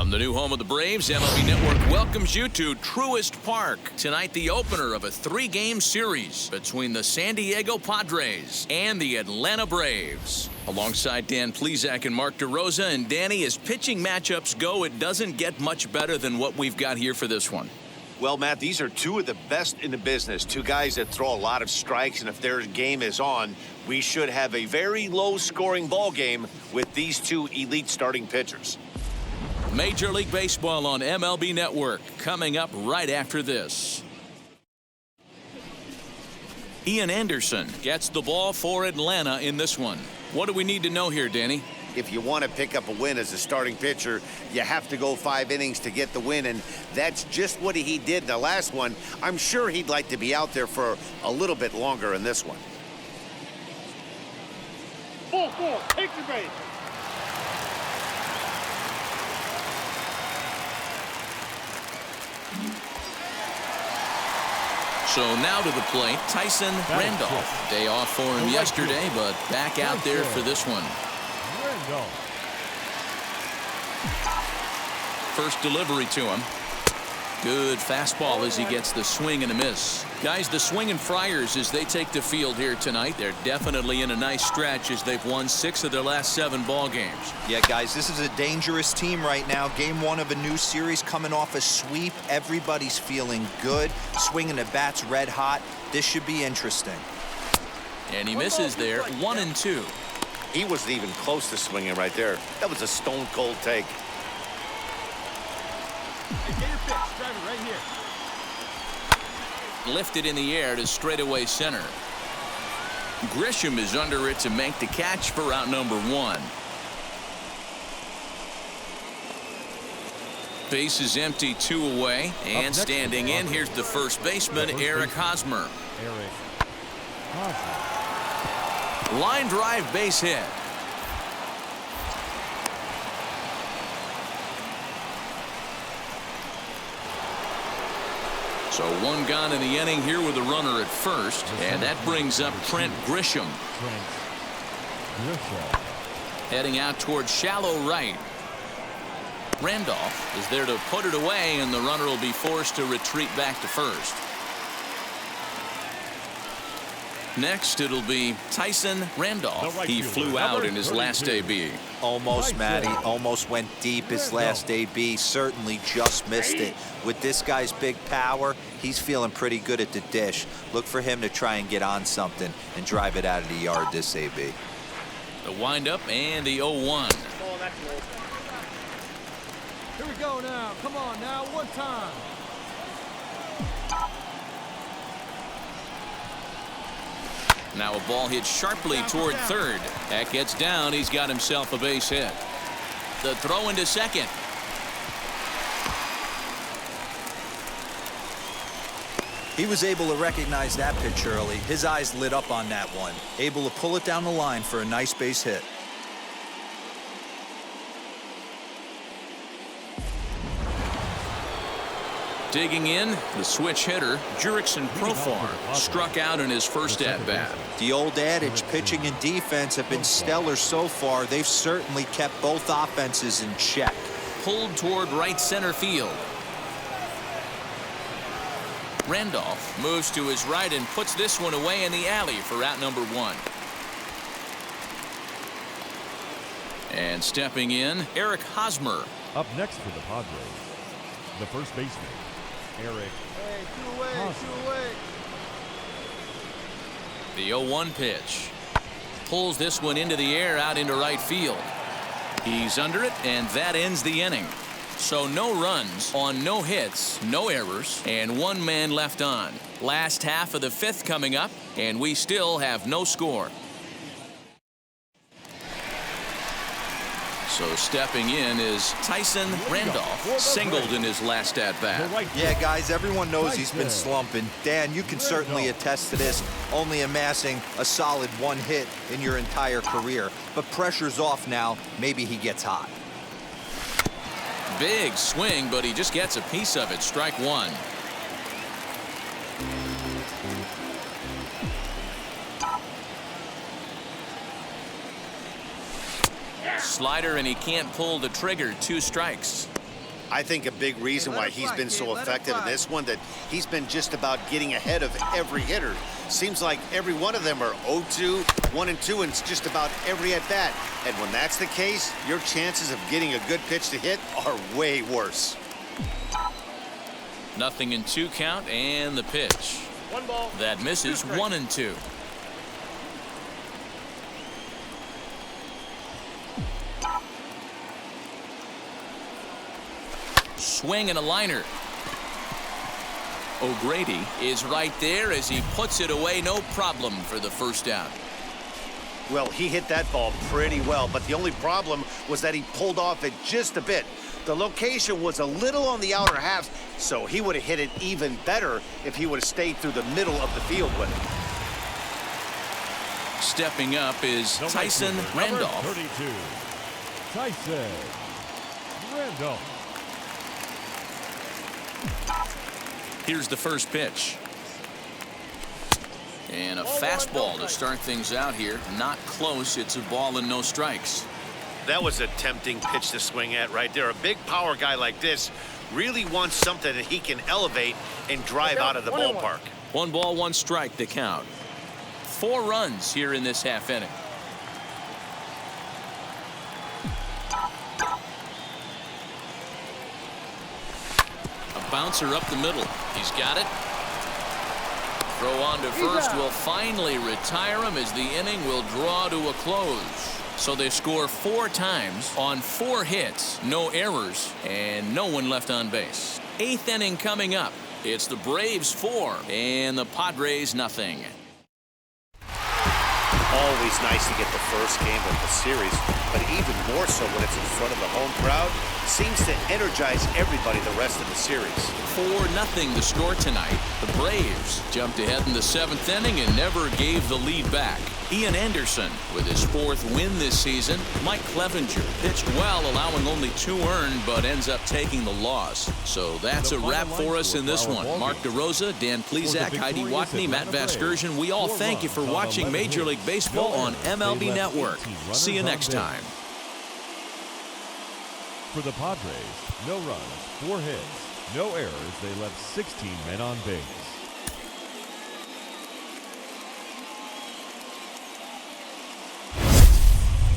From the new home of the Braves, MLB Network welcomes you to Truist Park. Tonight, the opener of a 3-game series between the San Diego Padres and the Atlanta Braves. Alongside Dan Plesac and Mark DeRosa, and Danny, as pitching matchups go, it doesn't get much better than what we've got here for this one. Well, Matt, these are two of the best in the business. Two guys that throw a lot of strikes, and if their game is on, we should have a very low-scoring ball game with these two elite starting pitchers. Major League Baseball on MLB Network, coming up right after this. Ian Anderson gets the ball for Atlanta in this one. What do we need to know here, Danny? If you want to pick up a win as a starting pitcher, you have to go 5 innings to get the win, and that's just what he did in the last one. I'm sure he'd like to be out there for a little bit longer in this one. 4-4, take the base. So now to the plate, Tyson Randolph. Day off for him yesterday, but back out there for this one. First delivery to him. Good fastball as he gets the swing and a miss. Guys, the swinging Friars as they take the field here tonight. They're definitely in a nice stretch as they've won 6 of their last 7 ball games. Yeah, guys, this is a dangerous team right now. Game 1 of a new series, coming off a sweep. Everybody's feeling good. Swinging the bats red hot. This should be interesting. And he misses there, 1-2. He wasn't even close to swinging right there. That was a stone-cold take. Hey, get your pitch. Drive it right here. Lifted in the air to straightaway center. Grisham is under it to make the catch for out number 1. Base is empty, 2 away, and standing in, here's the first baseman, Eric Hosmer. Line drive base hit. So 1 gone in the inning here with a runner at first, and that brings up Trent Grisham. Heading out towards shallow right. Randolph is there to put it away, and the runner will be forced to retreat back to first. Next, it'll be Tyson Randolph. He flew out in his last AB. Almost, Matty. Almost went deep his last AB. Certainly just missed it. With this guy's big power, he's feeling pretty good at the dish. Look for him to try and get on something and drive it out of the yard this AB. The windup and the 0-1. Here we go now. Come on now. One time. Now a ball hit sharply toward third. That gets down. He's got himself a base hit. The throw into second. He was able to recognize that pitch early. His eyes lit up on that one. Able to pull it down the line for a nice base hit. Digging in, the switch hitter, Jurickson Profar, struck out in his first at-bat. The old adage, pitching and defense have been stellar so far. They've certainly kept both offenses in check. Pulled toward right center field. Randolph moves to his right and puts this one away in the alley for out number 1. And stepping in, Eric Hosmer. Up next for the Padres, the first baseman, Eric. Hey, 2 away, 2 away. The 0-1 pitch. Pulls this one into the air out into right field. He's under it, and that ends the inning. So no runs on no hits, no errors, and 1 man left on. Last half of the 5th coming up, and we still have no score. So stepping in is Tyson Randolph, singled in his last at-bat. Yeah, guys, everyone knows he's been slumping. Dan, you can certainly attest to this, only amassing a solid 1 hit in your entire career. But pressure's off now. Maybe he gets hot. Big swing, but he just gets a piece of it. Strike 1. Slider, and he can't pull the trigger. 2 strikes. I think a big reason why he's been so effective in this one, that he's been just about getting ahead of every hitter. Seems like every one of them are 0-2, 1-2, and it's just about every at-bat. And when that's the case, your chances of getting a good pitch to hit are way worse. 0-2 count, and the pitch. One ball. That misses. 1-2. Swing and a liner. O'Grady is right there as he puts it away, no problem for the first out. Well, he hit that ball pretty well, but the only problem was that he pulled off it just a bit. The location was a little on the outer half, so he would have hit it even better if he would have stayed through the middle of the field with it. Stepping up is The Tyson right fielder, Randolph. number 32, Tyson Randolph. Here's the first pitch. And a fastball to start things out here. Not close. It's a ball and no strikes. That was a tempting pitch to swing at right there. A big power guy like this really wants something that he can elevate and drive out of the ballpark. 1 ball, 1 strike to count. 4 runs here in this half inning. A bouncer up the middle. He's got it. Throw on to first will finally retire him as the inning will draw to a close. So they score 4 times on 4 hits, no errors, and no one left on base. 8th inning coming up. It's the Braves 4 and the Padres nothing. Always nice to get the first game of the series, but even more so when it's in front of the home crowd. Seems to energize everybody the rest of the series. 4-0 the score tonight. The Braves jumped ahead in the 7th inning and never gave the lead back. Ian Anderson with his 4th win this season. Mike Clevenger pitched well, allowing only 2 earned, but ends up taking the loss. So that's a wrap for us in this one. Mark DeRosa, Dan Plesac, Heidi Watney, Matt Vasgersian. We all thank you for watching Major League Baseball on MLB Network. See you next time. For the Padres, no runs, 4 hits, no errors. They left 16 men on base.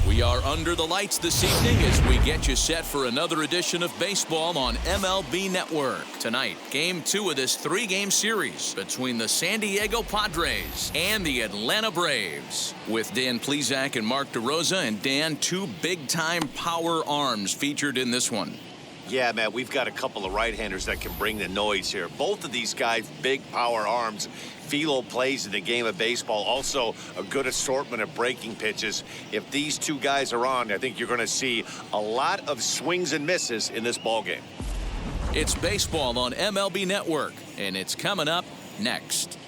We are under the lights this evening as we get you set for another edition of baseball on MLB Network. Tonight, Game 2 of this 3-game series between the San Diego Padres and the Atlanta Braves. With Dan Plesac and Mark DeRosa, and Dan, 2 big-time power arms featured in this one. Yeah, man, we've got a couple of right-handers that can bring the noise here. Both of these guys, big power arms. Philo plays in the game of baseball. Also, a good assortment of breaking pitches. If these 2 guys are on, I think you're going to see a lot of swings and misses in this ballgame. It's baseball on MLB Network, and it's coming up next.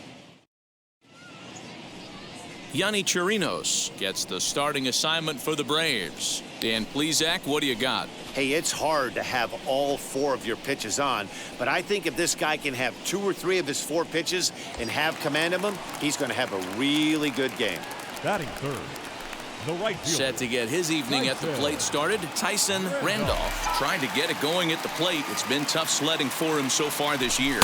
Yonny Chirinos gets the starting assignment for the Braves. Dan Plesac, what do you got? Hey, it's hard to have all 4 of your pitches on, but I think if this guy can have 2 or 3 of his 4 pitches and have command of them, he's going to have a really good game. Batting third, the right fielder. Set to get his evening at the plate started, Tyson Randolph. Trying to get it going at the plate. It's been tough sledding for him so far this year.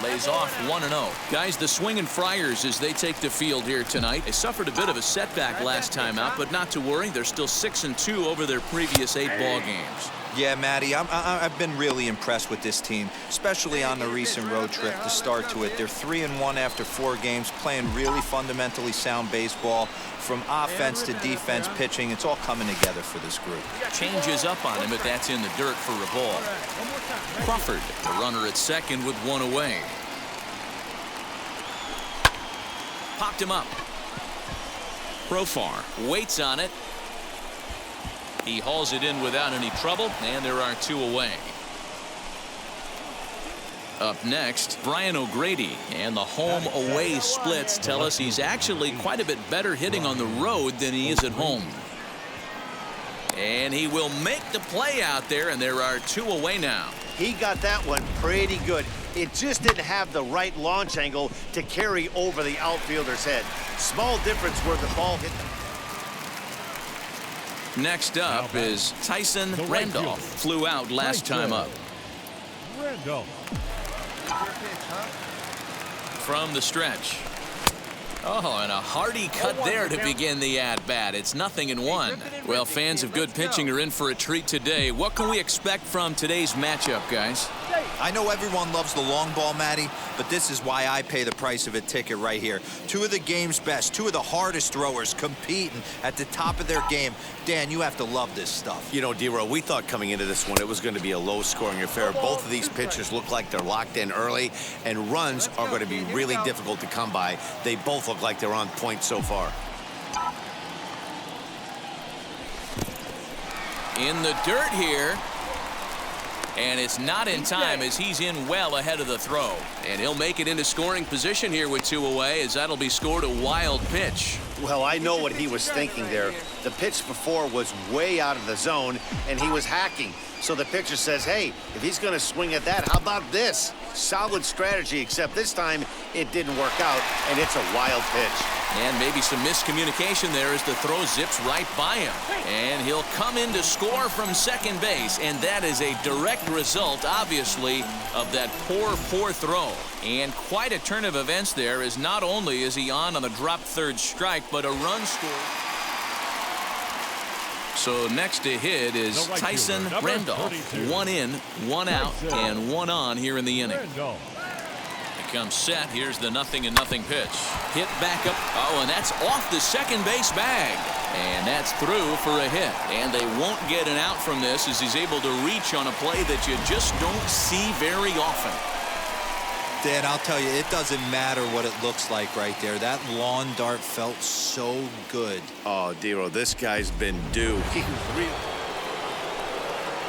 Lays off 1-0. Guys, the Swingin' Friars as they take the field here tonight. They suffered a bit of a setback last time out, but not to worry. They're still 6-2 over their previous 8 ball games. Yeah, Matty, I've been really impressed with this team, especially on the recent road trip to start to it. They're 3-1 after 4 games, playing really fundamentally sound baseball. From offense to defense, pitching, it's all coming together for this group. Changes up on him, but that's in the dirt for a ball. Crawford, the runner at second with 1 away. Popped him up. Profar waits on it. He hauls it in without any trouble, and there are 2 away. Up next, Brian O'Grady, and the home-away splits tell us he's actually quite a bit better hitting on the road than he is at home. And he will make the play out there, and there are 2 away now. He got that one pretty good. It just didn't have the right launch angle to carry over the outfielder's head. Small difference where the ball hit the... Next up is Tyson Randolph. Flew out last time up. Randolph. From the stretch. Oh, and a hearty cut there to begin the at-bat. It's 0-1. Well, fans of good pitching are in for a treat today. What can we expect from today's matchup, guys? I know everyone loves the long ball, Matty, but this is why I pay the price of a ticket right here. Two of the game's best, two of the hardest throwers competing at the top of their game. Dan, you have to love this stuff. You know, D-Row, we thought coming into this one it was going to be a low-scoring affair. Both of these pitchers look like they're locked in early, and runs are going to be really difficult to come by. They both look like they're on point so far. In the dirt here. And it's not in time as he's in well ahead of the throw. And he'll make it into scoring position here with 2 away, as that'll be scored a wild pitch. Well, I know what he was thinking there. The pitch before was way out of the zone, and he was hacking. So the pitcher says, hey, if he's going to swing at that, how about this? Solid strategy, except this time it didn't work out, and it's a wild pitch. And maybe some miscommunication there as the throw zips right by him. And he'll come in to score from second base, and that is a direct result, obviously, of that poor throw. And quite a turn of events there, as not only is he on the drop third strike, but a run scored. So next to hit is Tyson Randolph. 1 in, 1 out, and 1 on here in the inning. He comes set. Here's the 0-0 pitch. Hit back up. Oh, and that's off the second base bag. And that's through for a hit. And they won't get an out from this as he's able to reach on a play that you just don't see very often. Dan, I'll tell you, it doesn't matter what it looks like right there. That lawn dart felt so good. Oh, D-Row, this guy's been due. He really...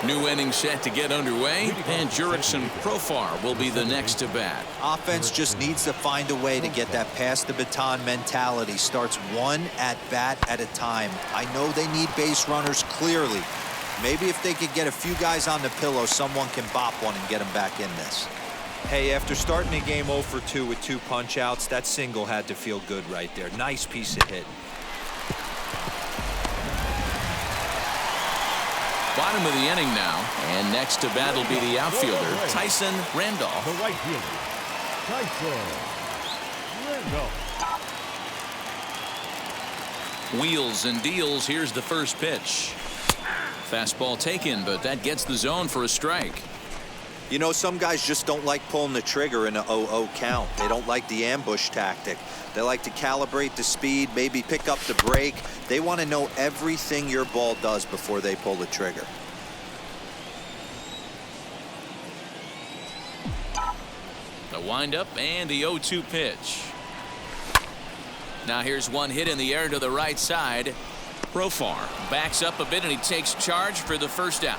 New inning set to get underway, and Jurickson Profar will be the next to bat. Offense just needs to find a way to get that pass the baton mentality. Starts one at bat at a time. I know they need base runners clearly. Maybe if they could get a few guys on the pillow, someone can bop one and get them back in this. Hey, after starting the game 0 for 2 with 2 punch-outs, that single had to feel good right there. Nice piece of hit. Bottom of the inning now, and next to bat will be the outfielder, Tyson Randolph. The right fielder, Tyson Randolph. Wheels and deals. Here's the first pitch. Fastball taken, but that gets the zone for a strike. You know, some guys just don't like pulling the trigger in a 0-0 count. They don't like the ambush tactic. They like to calibrate the speed, maybe pick up the brake. They want to know everything your ball does before they pull the trigger. The windup and the 0-2 pitch. Now here's one hit in the air to the right side. Profar backs up a bit and he takes charge for the first out.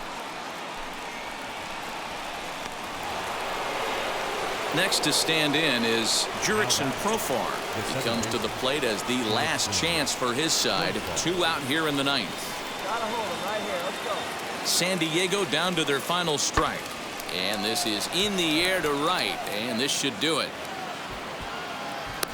Next to stand in is Jurickson Profar. He comes to the plate as the last chance for his side. 2 out here in the 9th. Gotta hold him right here. Let's go. San Diego down to their final strike. And this is in the air to right, and this should do it.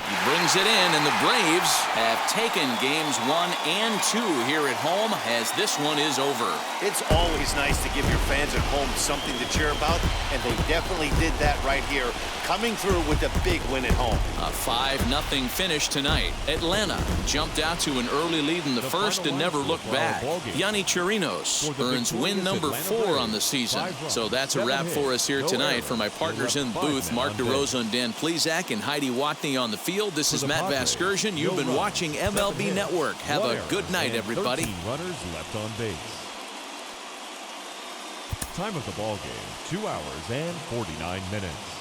He brings it in, and the Braves have taken games 1 and 2 here at home as this one is over. It's always nice to give your fans at home something to cheer about, and they definitely did that right here, coming through with a big win at home. A 5-0 finish tonight. Atlanta jumped out to an early lead in the first and never looked back. Yanni Chirinos earns win number 4 on the season. So that's a wrap for us here tonight. For my partners in the booth, Mark DeRosa and Dan Plesac and Heidi Watney on the field. This is Matt Vasgersian. You've been watching MLB Network. Have a good night, everybody. 13 runners left on base. Time of the ball game, 2 hours and 49 minutes.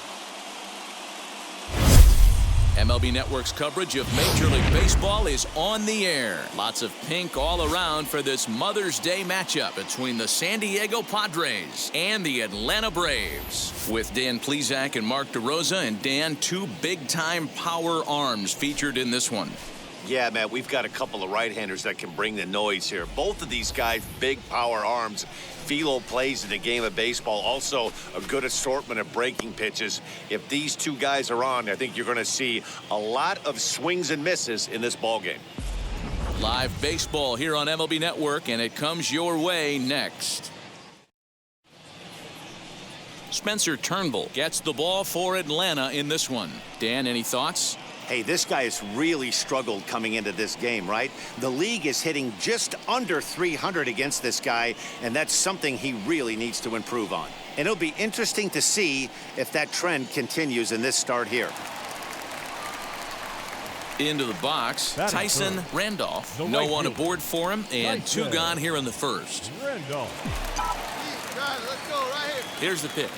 MLB Network's coverage of Major League Baseball is on the air. Lots of pink all around for this Mother's Day matchup between the San Diego Padres and the Atlanta Braves. With Dan Plesac and Mark DeRosa, and Dan, 2 big-time power arms featured in this one. Yeah, man, we've got a couple of right-handers that can bring the noise here. Both of these guys, big power arms. Philo plays in the game of baseball. Also, a good assortment of breaking pitches. If these 2 guys are on, I think you're going to see a lot of swings and misses in this ball game. Live baseball here on MLB Network, and it comes your way next. Spencer Turnbull gets the ball for Atlanta in this one. Dan, any thoughts? Hey, this guy has really struggled coming into this game, right? The league is hitting just under 300 against this guy, and that's something he really needs to improve on. And it'll be interesting to see if that trend continues in this start here. Into the box, Tyson Randolph. No one aboard for him, and two gone here in the first. Randolph. Let's go right here. Here's the pitch.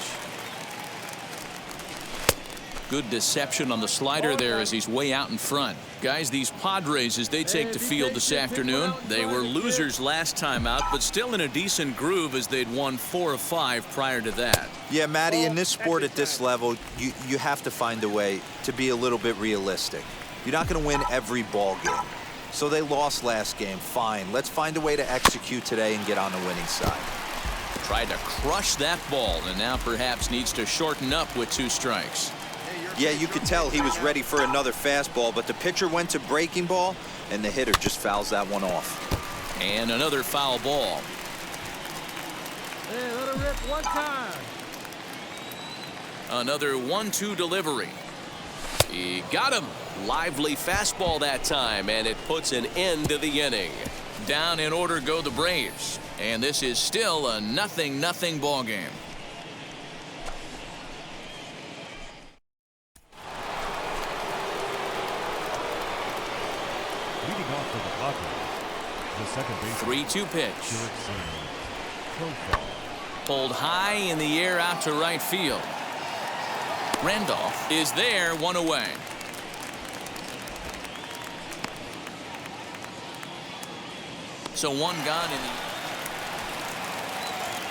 Good deception on the slider there as he's way out in front. Guys, these Padres, as they take the field this afternoon, they were losers last time out, but still in a decent groove as they'd won 4 of 5 prior to that. Yeah, Matty, in this sport at this level, you have to find a way to be a little bit realistic. You're not going to win every ball game. So they lost last game. Fine. Let's find a way to execute today and get on the winning side. Tried to crush that ball, and now perhaps needs to shorten up with 2 strikes. Yeah, you could tell he was ready for another fastball, but the pitcher went to breaking ball, and the hitter just fouls that one off. And another foul ball. Hey, let her rip one time. Another 1-2 delivery. He got him. Lively fastball that time, and it puts an end to the inning. Down in order go the Braves, and this is still a 0-0 ball game. Leading off for the Padres, the second baseman. 3-2 pitch. Profile. Pulled high in the air out to right field. Randolph is there, 1 away. So 1 gone in the...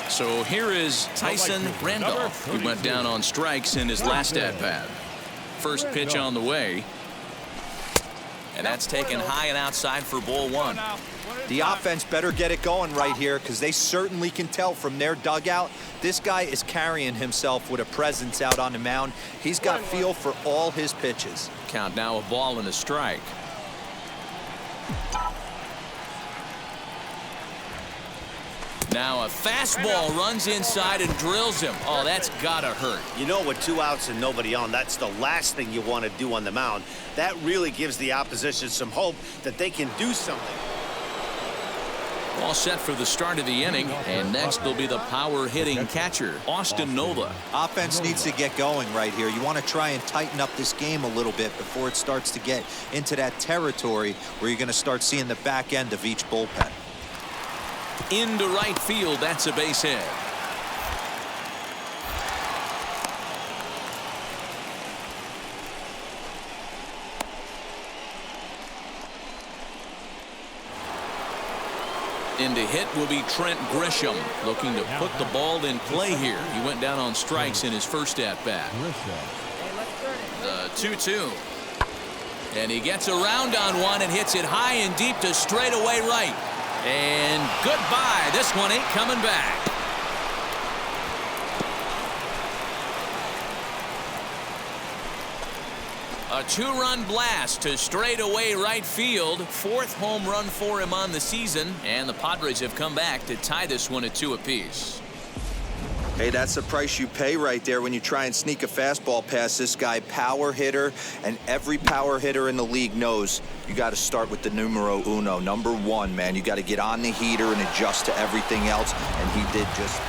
So here is Tyson Randolph, who went down on strikes in his last at-bat. First pitch on the way. And that's taken high and outside for ball 1. The offense better get it going right here, because they certainly can tell from their dugout this guy is carrying himself with a presence out on the mound. He's got feel for all his pitches. Count now, a ball and a strike. Now a fastball runs inside and drills him. Oh, that's gotta hurt. You know, with 2 outs and nobody on, that's the last thing you want to do on the mound. That really gives the opposition some hope that they can do something. All set for the start of the inning, and next will be the power-hitting catcher, Austin Nola. Offense needs to get going right here. You want to try and tighten up this game a little bit before it starts to get into that territory where you're going to start seeing the back end of each bullpen. Into right field, that's a base hit. Into hit will be Trent Grisham, looking to put the ball in play here. He went down on strikes in his first at-bat. 2-2. And he gets around on one and hits it high and deep to straightaway right. And goodbye. This one ain't coming back. A 2-run blast to straightaway right field. 4th home run for him on the season. And the Padres have come back to tie this one at 2 apiece. Hey, that's the price you pay right there when you try and sneak a fastball past this guy. Power hitter, and every power hitter in the league knows you got to start with the numero uno, number 1, man. You got to get on the heater and adjust to everything else, and he did just.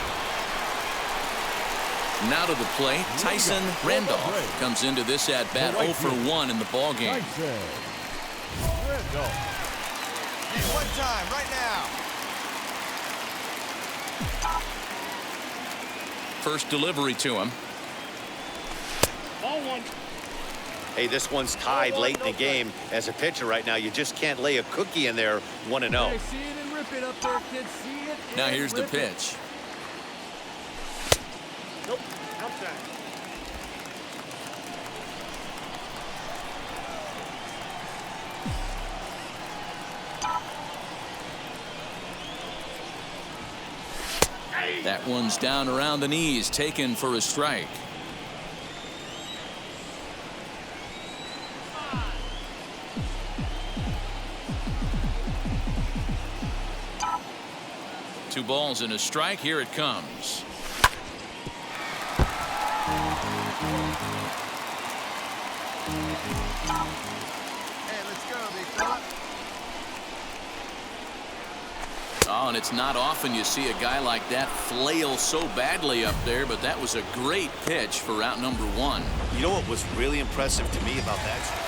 Now to the plate, Tyson Randolph comes into this at-bat 0 for 1 in the ball game. Need 1 time right now. First delivery to him. Ball 1. Hey, this one's tied late in the game. As a pitcher right now, you just can't lay a cookie in there 1-0. Hey, see it and rip it up there, kids. See it. Now here's the pitch. Nope. Outside. That one's down around the knees, taken for a strike. 2 balls and a strike. Here it comes. Hey, let's go, big fella. Oh, and it's not often you see a guy like that flail so badly up there, but that was a great pitch for out number 1. You know what was really impressive to me about that?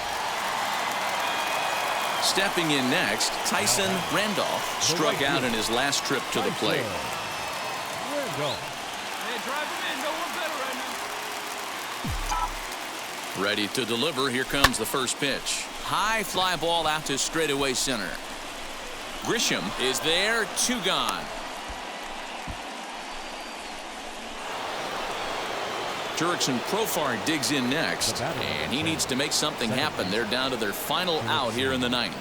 Stepping in next, Tyson Randolph struck out in his last trip to the plate. Randolph. Hey, drive him in. No one better right now. Ready to deliver. Here comes the first pitch. High fly ball out to straightaway center. Grisham is there, 2 gone. Jurickson Profar digs in next, and he needs to make something happen. They're down to their final out here in the 9th.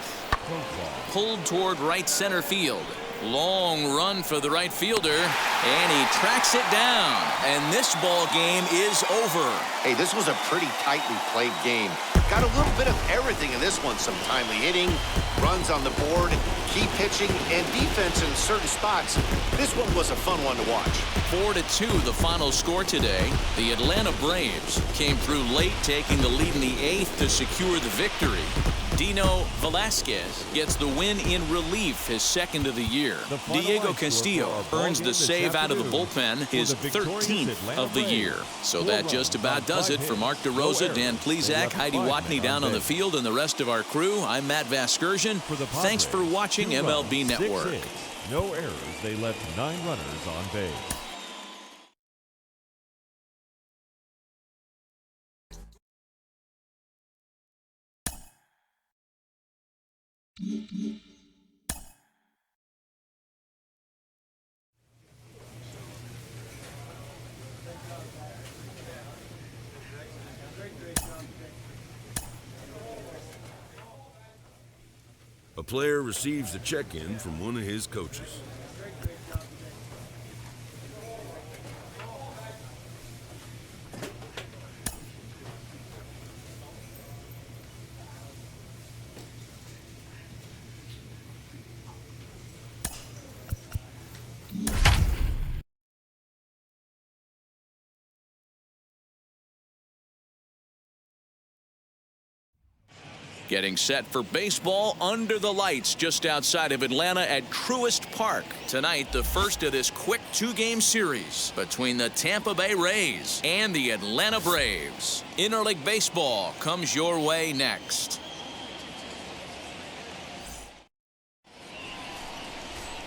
Pulled toward right center field. Long run for the right fielder, and he tracks it down. And this ball game is over. Hey, this was a pretty tightly played game. Got a little bit of everything in this one. Some timely hitting, runs on the board, key pitching, and defense in certain spots. This one was a fun one to watch. 4-2 the final score today. The Atlanta Braves came through late, taking the lead in the 8th to secure the victory. Dino Velasquez gets the win in relief, his 2nd of the year. Diego Castillo earns the save out of the bullpen, his 13th of the year. So that just about does it for Mark DeRosa, Dan Plesac, Heidi Watney down on the field, and the rest of our crew. I'm Matt Vasgersian. Thanks for watching MLB Network. No errors. They left 9 runners on base. A player receives a check-in from one of his coaches. Getting set for baseball under the lights just outside of Atlanta at Truist Park. Tonight, the first of this quick 2-game series between the Tampa Bay Rays and the Atlanta Braves. Interleague Baseball comes your way next.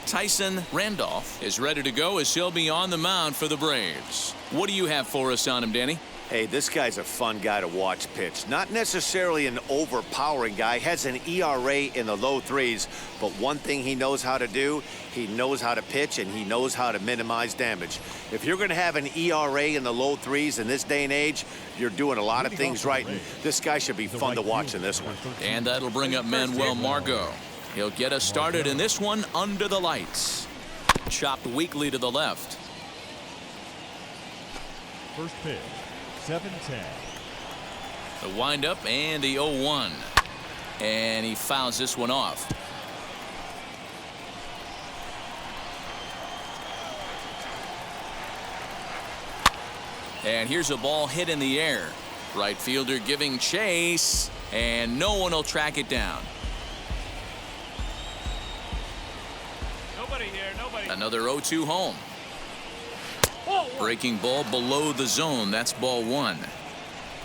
Tyson Randolph is ready to go as he'll be on the mound for the Braves. What do you have for us on him, Danny? Hey, this guy's a fun guy to watch pitch. Not necessarily an overpowering guy. Has an ERA in the low 3s. But one thing he knows how to do, he knows how to pitch, and he knows how to minimize damage. If you're going to have an ERA in the low 3s in this day and age, you're doing a lot of things right. And this guy should be fun to watch in this one. And that'll bring up Manuel Margot. He'll get us started in this one under the lights. Chopped weakly to the left. First pitch. 7-10. The windup and the 0-1. And he fouls this one off. And here's a ball hit in the air. Right fielder giving chase, and no one will track it down. Nobody here, nobody. Another 0-2 home. Breaking ball below the zone. That's ball 1.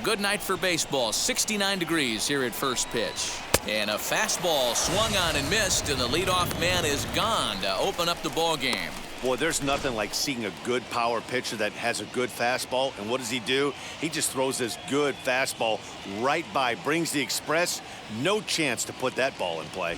Good night for baseball. 69 degrees here at first pitch. And a fastball swung on and missed, and the leadoff man is gone to open up the ball game. Boy, there's nothing like seeing a good power pitcher that has a good fastball. And what does he do? He just throws this good fastball right by, brings the express. No chance to put that ball in play.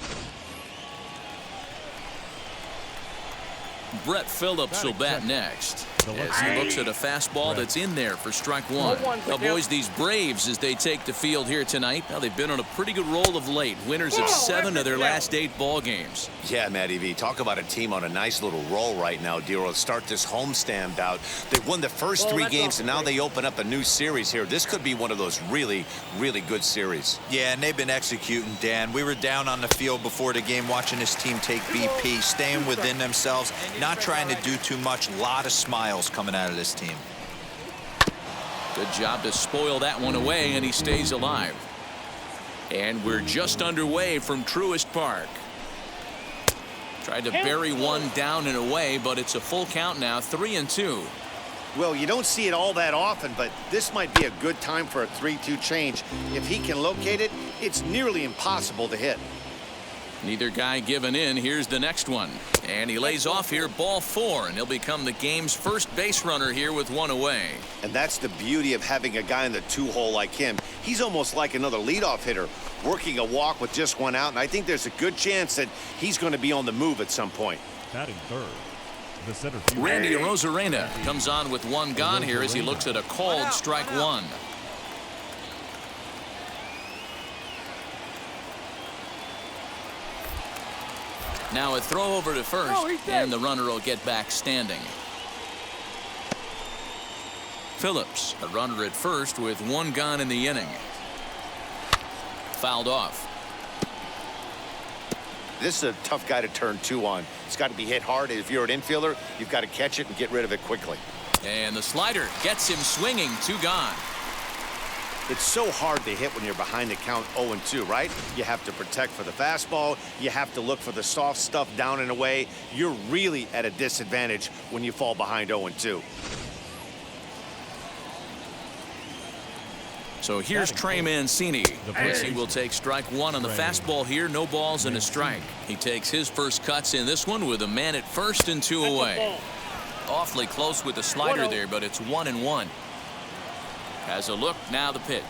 Brett Phillips will bat next. As he looks at a fastball that's in there for strike one. Now, boys, these Braves, as they take the field here tonight, now they've been on a pretty good roll of late. Winners of 7 of their last 8 ball games. Yeah, Matty V, talk about a team on a nice little roll right now, Dero. Start this homestand out. They've won the first 3 games, and now they open up a new series here. This could be one of those really, really good series. Yeah, and they've been executing, Dan. We were down on the field before the game watching this team take BP, staying within themselves, not trying to do too much. A lot of smiles coming out of this team. Good job to spoil that one away, and he stays alive. And we're just underway from Truist Park. Tried to bury one down and away, but it's a full count now, 3-2. Well, you don't see it all that often, but this might be a good time for a 3-2 change. If he can locate it, it's nearly impossible to hit. Neither guy giving in. Here's the next one. And he lays off here, ball 4, and he'll become the game's first base runner here with one away. And that's the beauty of having a guy in the 2-hole like him. He's almost like another leadoff hitter, working a walk with just one out, and I think there's a good chance that he's going to be on the move at some point. Batting third, the center fielder. Randy Arozarena comes on with one gone here as he looks at a called strike one. Now a throw over to first, and the runner will get back standing. Phillips, a runner at first with one gone in the inning. Fouled off. This is a tough guy to turn 2 on. It's got to be hit hard. If you're an infielder, you've got to catch it and get rid of it quickly. And the slider gets him swinging, 2 gone. It's so hard to hit when you're behind the count 0-2, right? You have to protect for the fastball. You have to look for the soft stuff down and away. You're really at a disadvantage when you fall behind 0-2. So here's Trey Mancini. He will take strike one on the fastball here. No balls and a strike. He takes his first cuts in this one with a man at first and 2 away. Awfully close with the slider there, but it's 1-1. Has a look, now the pitch.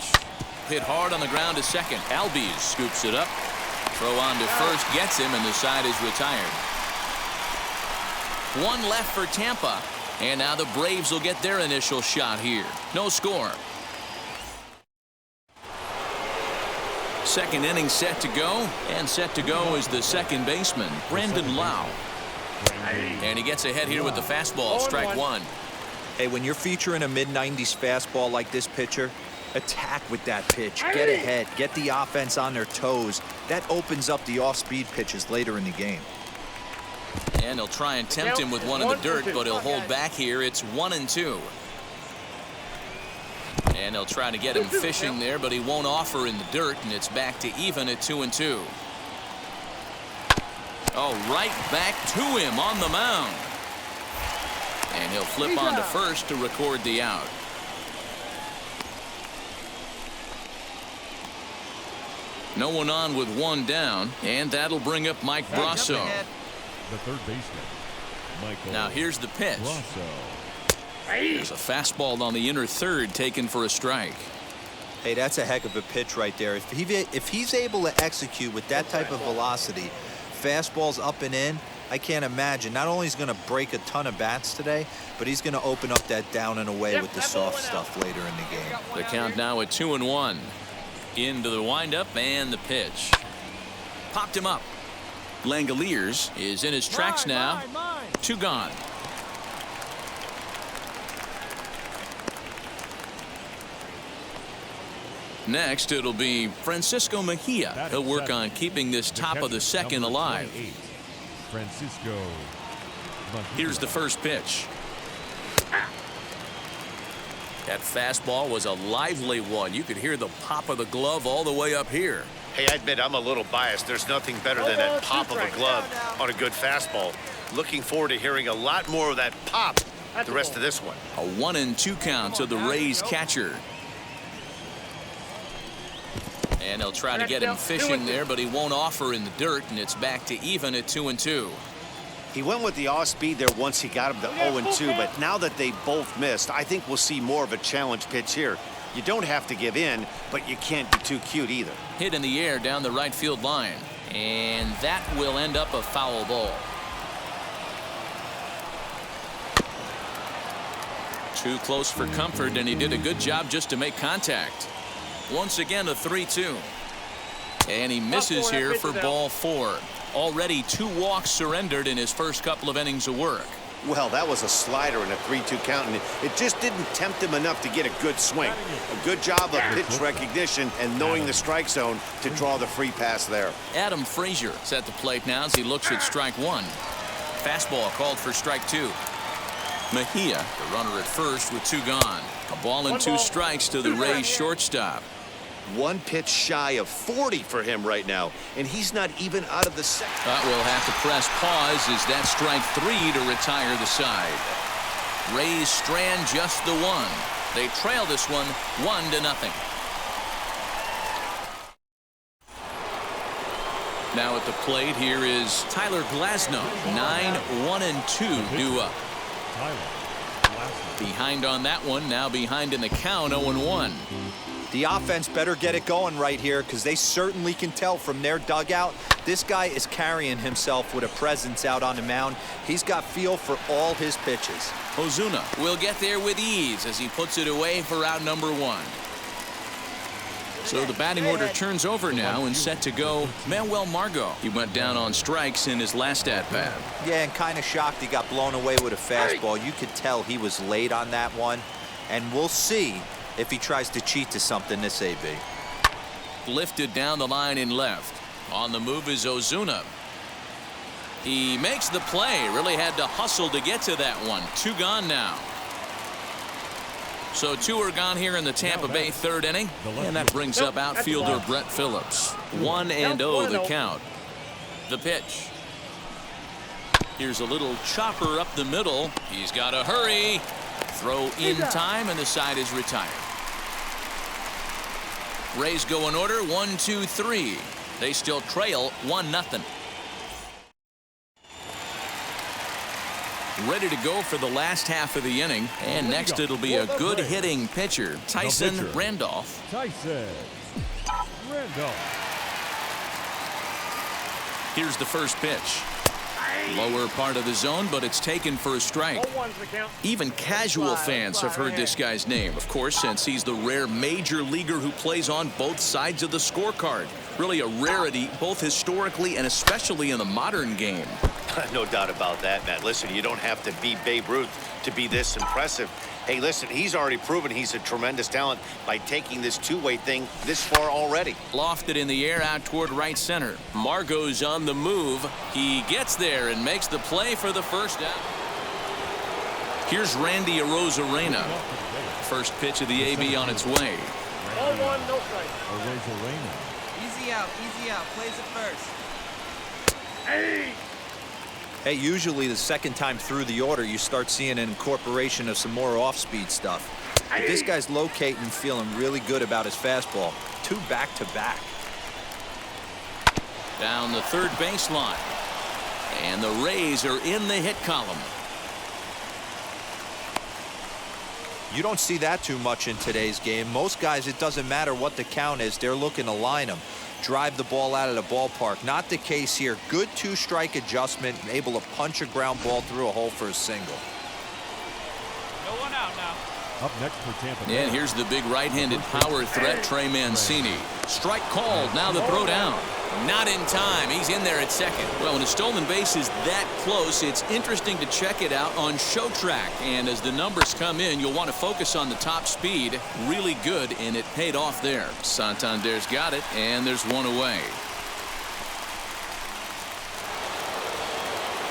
Hit hard on the ground to second. Albies scoops it up. Throw on to first, gets him, and the side is retired. 1 left for Tampa, and now the Braves will get their initial shot here. No score. Second inning set to go, and set to go is the second baseman, Brandon Lau. And he gets ahead here with the fastball, strike one. Hey, when you're featuring a mid-90s fastball like this pitcher, attack with that pitch. Get ahead. Get the offense on their toes. That opens up the off-speed pitches later in the game. And he'll try and tempt him with one in the dirt, but he'll hold back here. It's 1-2. And he'll try to get him fishing there, but he won't offer in the dirt, and it's back to even at 2-2. Oh, right back to him on the mound. And he'll flip on to first to record the out. No one on with one down, and that'll bring up Mike Brasso. The third baseman, Michael. Now here's the pitch. Brasso. There's a fastball on the inner third taken for a strike. Hey, that's a heck of a pitch right there. If he's able to execute with that type of velocity, fastballs up and in, I can't imagine. Not only is he going to break a ton of bats today, but he's going to open up that down and away with the soft stuff later in the game. The count now at 2-1. Into the windup and the pitch. Popped him up. Langoliers is in his tracks now. 2 gone. Next, it'll be Francisco Mejia. He'll work on keeping this top of the second alive. Francisco Mejia. Here's the first pitch. That fastball was a lively one. You could hear the pop of the glove all the way up here. Hey, I admit I'm a little biased. There's nothing better than that pop of a glove on a good fastball. Looking forward to hearing a lot more of that pop the rest of this one. A 1-2 count to the Rays catcher. And he'll try to get him fishing there, but he won't offer in the dirt, and it's back to even at 2-2. He went with the off-speed there once he got him to 0-2, but now that they both missed, I think we'll see more of a challenge pitch here. You don't have to give in, but you can't be too cute either. Hit in the air down the right field line, and that will end up a foul ball. Too close for comfort, and he did a good job just to make contact. Once again, a 3-2. And he misses here for ball 4. Already 2 walks surrendered in his first couple of innings of work. Well, that was a slider in a 3-2 count, and it just didn't tempt him enough to get a good swing. A good job of pitch recognition and knowing the strike zone to draw the free pass there. Adam Frazier is at the plate now as he looks at strike 1. Fastball called for strike 2. Mejia, the runner at first with 2 gone. A ball and 2 strikes to the Rays shortstop. 1 pitch shy of 40 for him right now, and he's not even out of the second. We'll have to press pause as that strike 3 to retire the side. Rays strand just the 1. They trail this one 1-0. Now at the plate here is Tyler Glasnow. 9-1-2 due up. Behind on that one, now behind in the count, 0-1. The offense better get it going right here because they certainly can tell from their dugout. This guy is carrying himself with a presence out on the mound. He's got feel for all his pitches. Ozuna will get there with ease as he puts it away for out number 1. So the batting order turns over now and set to go Manuel Margot. He went down on strikes in his last at-bat. Yeah, and kind of shocked he got blown away with a fastball. You could tell he was late on that one. And we'll see if he tries to cheat to something this AB. Lifted down the line in left. On the move is Ozuna. He makes the play. Really had to hustle to get to that one. 2 gone now. So 2 are gone here in the Tampa Bay 3rd inning. And that brings up outfielder Brett Phillips. 1-0 the count. The pitch. Here's a little chopper up the middle. He's got to hurry. Throw in time, and the side is retired. Rays go in order 1-2-3. They still trail 1-0. Ready to go for the last half of the inning, and next it'll be a good hitting pitcher, Tyson Randolph. Tyson Randolph. Here's the first pitch. Lower part of the zone, but it's taken for a strike. Even casual fans have heard this guy's name, of course, since he's the rare major leaguer who plays on both sides of the scorecard. Really a rarity, both historically and especially in the modern game. No doubt about that, Matt. Listen, you don't have to be Babe Ruth to be this impressive. Hey, listen, he's already proven he's a tremendous talent by taking this two-way thing this far already. Lofted in the air out toward right center. Margot's on the move. He gets there and makes the play for the first out. Here's Randy Arozarena. First pitch of the AB on its way. 0-1, no strike. Arozarena. Easy out, plays it first. Hey, usually the second time through the order, you start seeing an incorporation of some more off-speed stuff. But this guy's locating and feeling really good about his fastball. 2 back-to-back. Down the third baseline. And the Rays are in the hit column. You don't see that too much in today's game. Most guys, it doesn't matter what the count is. They're looking to line them, drive the ball out of the ballpark. Not the case here. Good 2-strike adjustment, able to punch a ground ball through a hole for a single. No one out now. Up next for Tampa Bay. And here's the big right-handed power threat, Trey Mancini. Strike called. Now the throw down. Not in time. He's in there at second. Well, when a stolen base is that close, it's interesting to check it out on Show Track. And as the numbers come in, you'll want to focus on the top speed. Really good, and it paid off there. Santander's got it, and there's one away.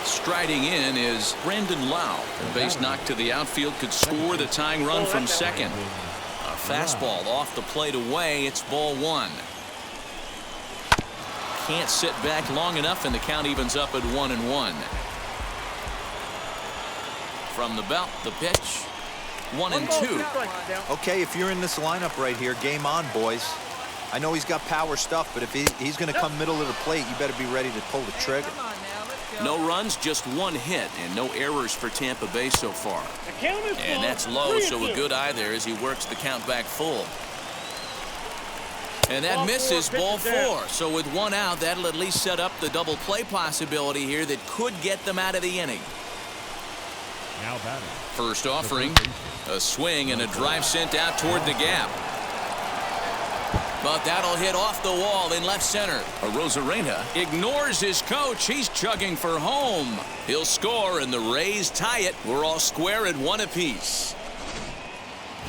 Striding in is Brandon Lau. A base knock to the outfield could score the tying run from second. A fastball off the plate away. It's ball 1. Can't sit back long enough, and the count evens up at 1-1. From the belt, the pitch. 1-2. Okay, if you're in this lineup right here, game on, boys. I know he's got power stuff, but if he's going to come middle of the plate, you better be ready to pull the trigger. Come on now, let's go. No runs, just 1 hit, and no errors for Tampa Bay so far. And that's low, so a good eye there as he works the count back full. And that misses ball 4. So with 1 out, that'll at least set up the double play possibility here that could get them out of the inning. Now batting. First offering, A swing and a drive sent out toward the gap. But that'll hit off the wall in left center. Arozarena ignores his coach. He's chugging for home. He'll score and the Rays tie it. We're all square at 1 apiece.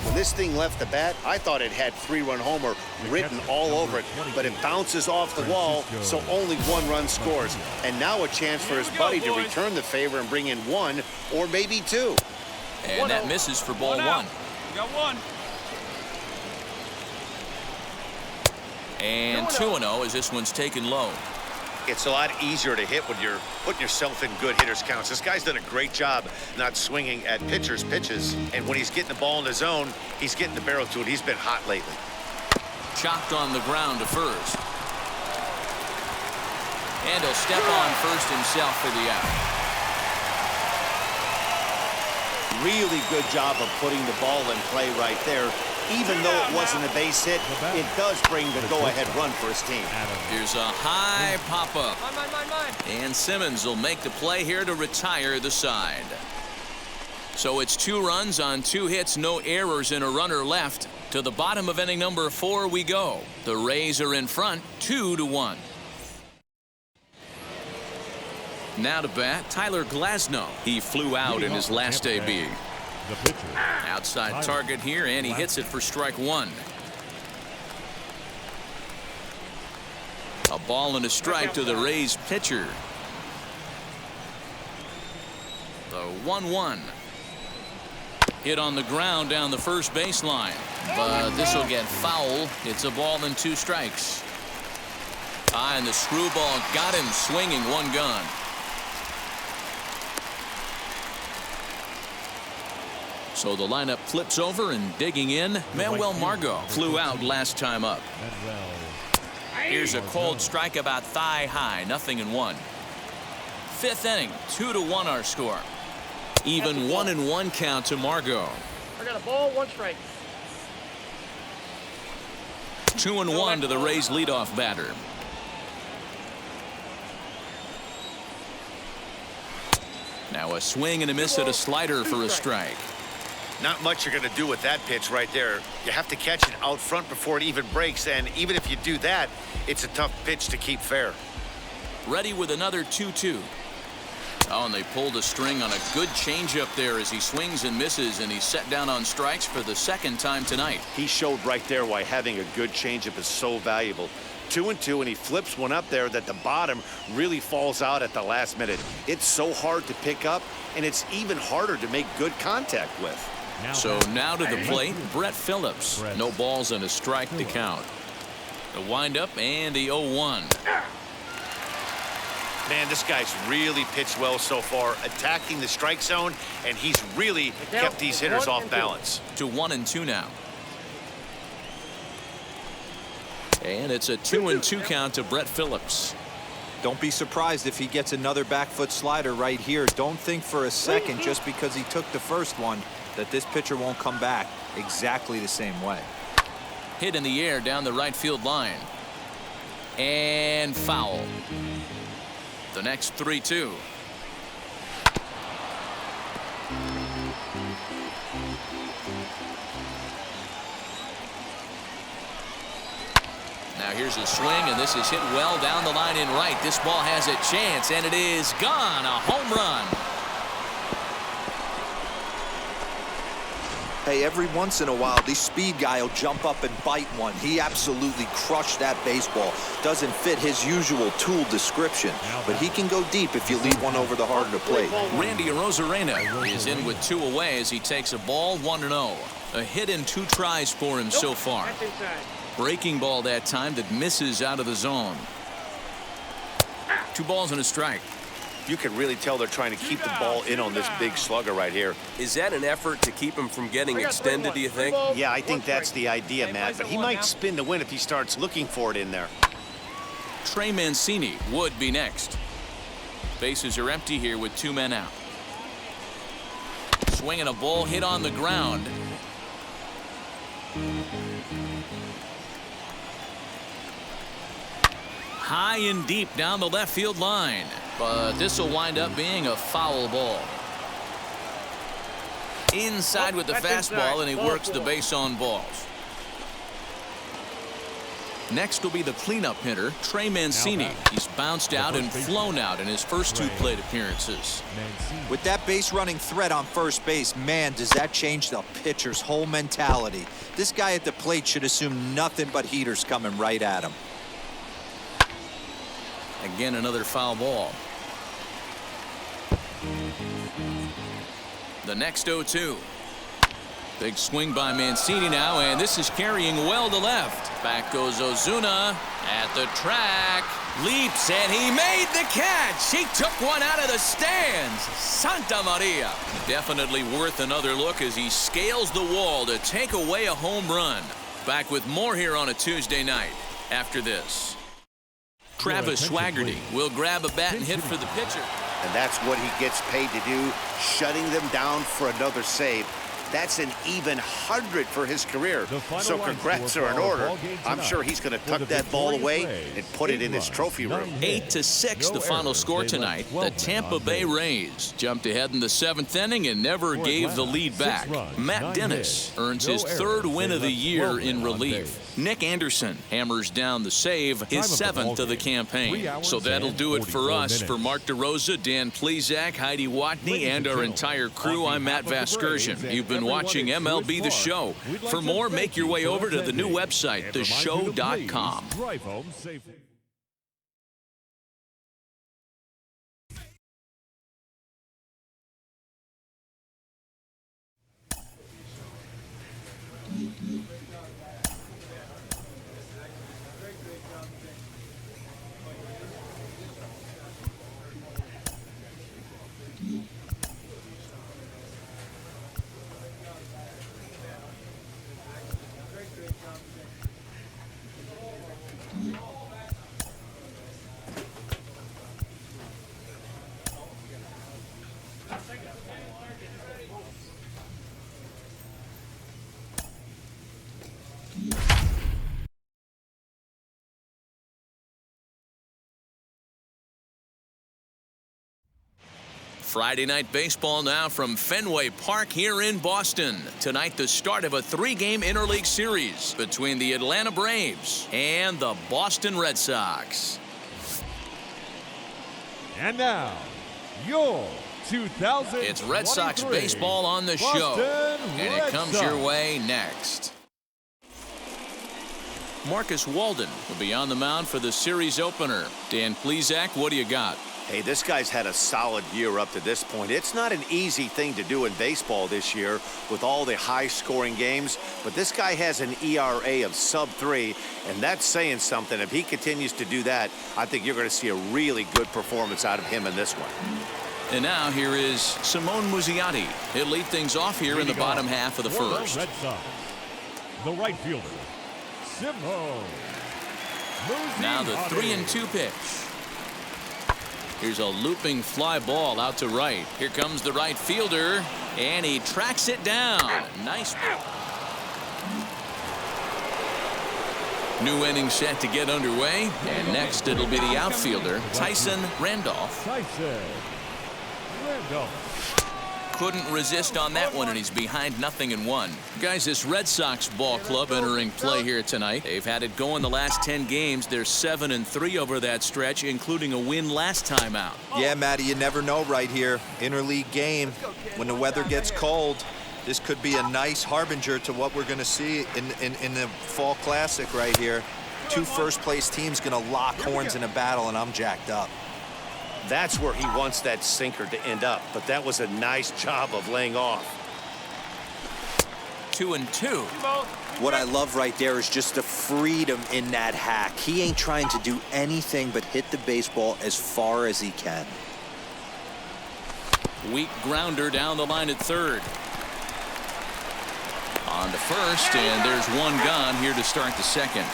When this thing left the bat, I thought it had 3-run homer written all over it, but it bounces off the wall, so only 1 run scores. And now a chance for his buddy to return the favor and bring in 1 or maybe 2. And that misses for ball 1. We got 1. And 2-0 as this one's taken low. It's a lot easier to hit when you're putting yourself in good hitters' counts. This guy's done a great job not swinging at pitchers' pitches. And when he's getting the ball in the zone, he's getting the barrel to it. He's been hot lately. Chopped on the ground to first. And he'll step on first himself for the out. Really good job of putting the ball in play right there. Even though it wasn't a base hit, it does bring the go-ahead run for his team. Here's a high pop-up. Mine. And Simmons will make the play here to retire the side. So it's 2 runs on 2 hits, no errors, and a runner left. To the bottom of inning number 4 we go. The Rays are in front, 2-1. Now to bat, Tyler Glasnow. He flew out in his last AB. The pitcher. Outside target here, and he hits it for strike 1. A ball and a strike to the Rays pitcher. The 1-1. Hit on the ground down the first baseline. But this will get foul. It's a ball and 2 strikes. And the screwball got him swinging 1 gun. So the lineup flips over and digging in. Manuel Margot flew out last time up. Here's a cold strike about thigh high. 0-1. 5th inning. 2-1 our score. Even 1-1 count to Margot. I got a ball, 1 strike. 2-1 to the Rays leadoff batter. Now a swing and a miss at a slider for a strike. Not much you're going to do with that pitch right there. You have to catch it out front before it even breaks, and even if you do that, it's a tough pitch to keep fair. Ready with another 2-2. Oh, and they pulled a string on a good changeup there as he swings and misses, and he's set down on strikes for the 2nd time tonight. He showed right there why having a good changeup is so valuable. 2-2, and he flips one up there that the bottom really falls out at the last minute. It's so hard to pick up, and it's even harder to make good contact with. So now to the plate, Brett Phillips. No balls and a strike to count. The windup and the 0-1. Man, this guy's really pitched well so far, attacking the strike zone, and he's really kept these hitters off balance. To 1-2 now. And it's a 2-2 count to Brett Phillips. Don't be surprised if he gets another back foot slider right here. Don't think for a second just because he took the first one that this pitcher won't come back exactly the same way. Hit in the air down the right field line. And foul. The next 3-2. Now here's a swing, and this is hit well down the line in right. This ball has a chance, and it is gone. A home run. Hey, every once in a while, this speed guy will jump up and bite one. He absolutely crushed that baseball. Doesn't fit his usual tool description, but he can go deep if you leave one over the heart of the plate. Randy Arozarena is in with 2 away as he takes a ball, 1-0. A hit in 2 tries for him so far. Breaking ball that time that misses out of the zone. 2 balls and a strike. You can really tell they're trying to keep the ball in on this big slugger right here. Is that an effort to keep him from getting extended, do you think? Yeah, I think that's the idea, Matt, but he might spin the win if he starts looking for it in there. Trey Mancini would be next. Bases are empty here with 2 men out. Swinging a ball hit on the ground. High and deep down the left field line. But this will wind up being a foul ball. Inside with the fastball, and he works the base on balls. Next will be the cleanup hitter, Trey Mancini. He's bounced out and flown out in his first 2 plate appearances. With that base running threat on first base, man, does that change the pitcher's whole mentality. This guy at the plate should assume nothing but heaters coming right at him. Again, another foul ball. The next 0-2. Big swing by Mancini now, and this is carrying well to left. Back goes Ozuna at the track. Leaps, and he made the catch. He took one out of the stands. Santa Maria. Definitely worth another look as he scales the wall to take away a home run. Back with more here on a Tuesday night after this. Travis Swaggerty will grab a bat and hit for the pitcher. And that's what he gets paid to do, shutting them down for another save. That's an even 100 for his career. So congrats are in order. I'm sure he's going to tuck that ball away and put it in his trophy room. 8-6 the final score tonight. The Tampa Bay Rays jumped ahead in the 7th inning and never gave the lead back. Matt Dennis earns his 3rd win of the year in relief. Nick Anderson hammers down the save, his 7th of the campaign. So that'll do it for us. For Mark DeRosa, Dan Plezak, Heidi Watney, and our entire crew, I'm Matt Vasgersian. You've been watching MLB The Show. For more, make your way over to the new website, theshow.com. Drive home safely. Friday night baseball now from Fenway Park here in Boston. Tonight, the start of a 3-game interleague series between the Atlanta Braves and the Boston Red Sox. And now, your 2023 It's Red Sox baseball on the show, and it comes your way next. Marcus Walden will be on the mound for the series opener. Dan Plezak, what do you got? Hey, this guy's had a solid year up to this point. It's not an easy thing to do in baseball this year with all the high-scoring games, but this guy has an ERA of sub-3, and that's saying something. If he continues to do that, I think you're going to see a really good performance out of him in this one. And now here is Simone Muzziotti. He'll lead things off here in the bottom half of the first. Red Sox, the right fielder, Simone Muzziotti. Now the 3-2 pitch. Here's a looping fly ball out to right. Here comes the right fielder, and he tracks it down. Nice. New inning set to get underway, and next it'll be the outfielder, Tyson Randolph. Couldn't resist on that one, and he's behind 0-1. Guys, this Red Sox ball club entering play here tonight. They've had it going the last 10 games. They're 7-3 over that stretch, including a win last time out. Yeah, Matty, you never know right here. Interleague game, when the weather gets cold, this could be a nice harbinger to what we're going to see in the Fall Classic right here. 2 first-place teams going to lock horns in a battle, and I'm jacked up. That's where he wants that sinker to end up, but that was a nice job of laying off. 2-2. What I love right there is just the freedom in that hack. He ain't trying to do anything but hit the baseball as far as he can. Weak grounder down the line at third. On to first, and there's one gone here to start the second.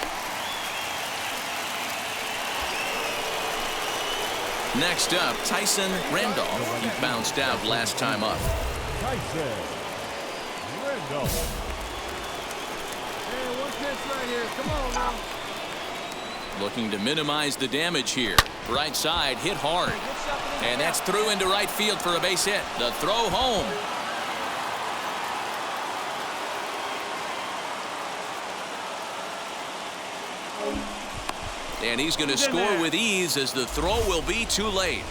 Next up, Tyson Randolph. He bounced out last time up. Tyson Randolph. Hey, one pitch right here. Come on now. Looking to minimize the damage here. Right side, hit hard. And that's through into right field for a base hit. The throw home. And he's going to score with ease as the throw will be too late.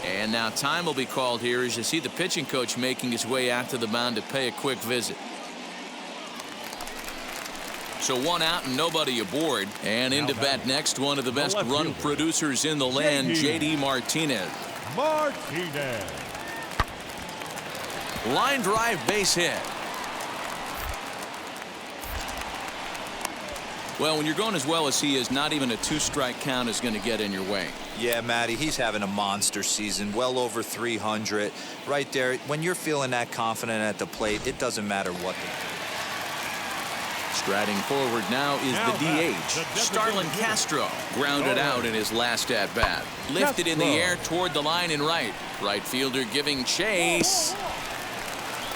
And now time will be called here as you see the pitching coach making his way out to the mound to pay a quick visit. So one out and nobody aboard. And into bat next, one of the best run producers in the land, J.D. Martinez. Line drive, base hit. Well, when you're going as well as he is, not even a two-strike count is going to get in your way. Yeah, Matty, he's having a monster season, well over 300. Right there, when you're feeling that confident at the plate, it doesn't matter what they do. Striding forward now is the DH, Starlin Castro. Grounded out in his last at-bat. Lifted in the air toward the line and right. Right fielder giving chase.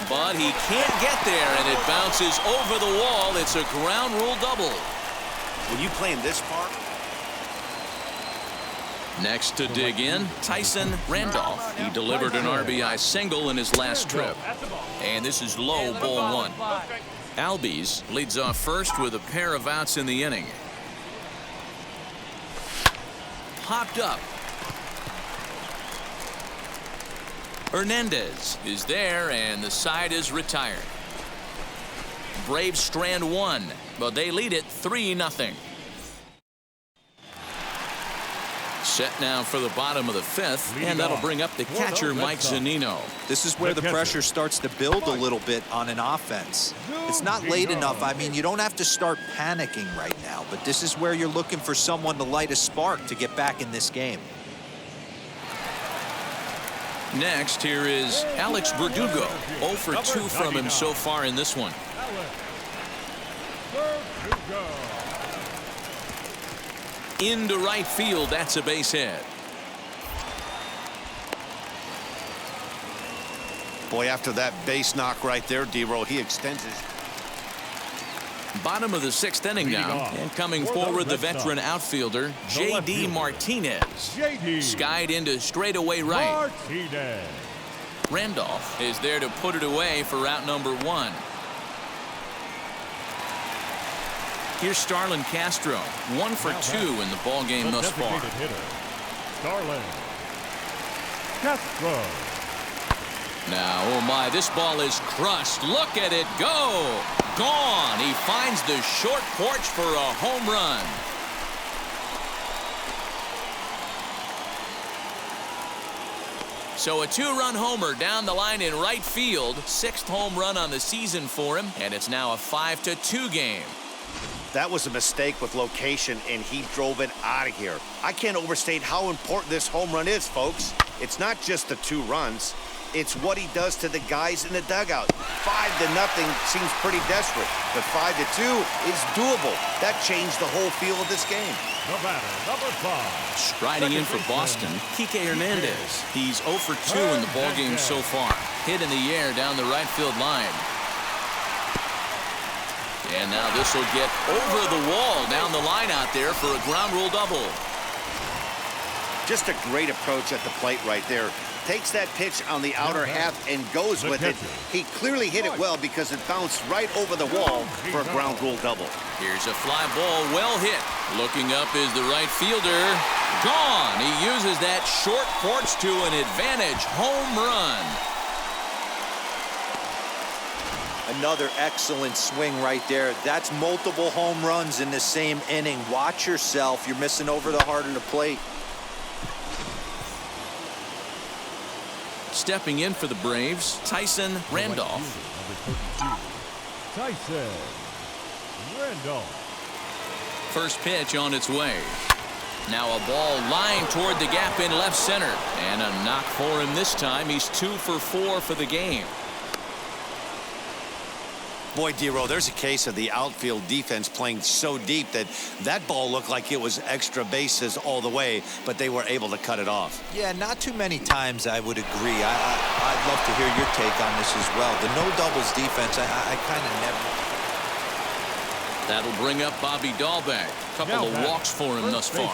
But he can't get there, and it bounces over the wall. It's a ground rule double. When you play in this park. Next to dig in, Tyson Randolph. He delivered an RBI single in his last trip. And this is low, ball one. Albies leads off first with a pair of outs in the inning. Hopped up. Hernandez is there, and the side is retired. Braves strand one, but they lead it 3-0. Set now for the bottom of the fifth, and that'll bring up the catcher, Mike Zunino. This is where the pressure starts to build a little bit on an offense. It's not late enough. I mean, you don't have to start panicking right now, but this is where you're looking for someone to light a spark to get back in this game. Next, here is Alex Verdugo. 0 for 2 from him so far in this one. Into right field, that's a base hit. Boy, after that base knock right there, D-Roll, he extends his. Bottom of the sixth inning now, and coming forward the veteran outfielder J.D. Martinez. Skied into straightaway right. Randolph is there to put it away for out number one. Here's Starlin Castro, 1 for 2 in the ball game thus far. Starlin Castro. Now, oh my, this ball is crushed. Look at it go. Gone. He finds the short porch for a home run. So a 2-run homer down the line in right field. 6th home run on the season for him, and it's now a 5-2 game. That was a mistake with location, and he drove it out of here. I can't overstate how important this home run is, folks. It's not just the 2 runs. It's what he does to the guys in the dugout. 5-0 seems pretty desperate, but 5-2 is doable. That changed the whole feel of this game. The batter, number 5. Striding in for Boston, Kike Hernandez. He's 0 for 2 in the ballgame so far. Hit in the air down the right field line. And now this will get over the wall down the line out there for a ground rule double. Just a great approach at the plate right there. Takes that pitch on the outer half and goes with it. He clearly hit it well because it bounced right over the wall for a ground rule double. Here's a fly ball, well hit. Looking up is the right fielder. Gone. He uses that short porch to an advantage home run. Another excellent swing right there. That's multiple home runs in the same inning. Watch yourself. You're missing over the heart of the plate. Stepping in for the Braves, Tyson Randolph. Tyson Randolph. First pitch on its way. Now a ball lined toward the gap in left center. And a knock for him this time. He's 2 for 4 for the game. Boy, D-Roll, there's a case of the outfield defense playing so deep that that ball looked like it was extra bases all the way, but they were able to cut it off. Yeah, not too many times I would agree. I'd love to hear your take on this as well. The no doubles defense, I kind of never. That'll bring up Bobby Dahlbeck. Couple of walks for him thus far.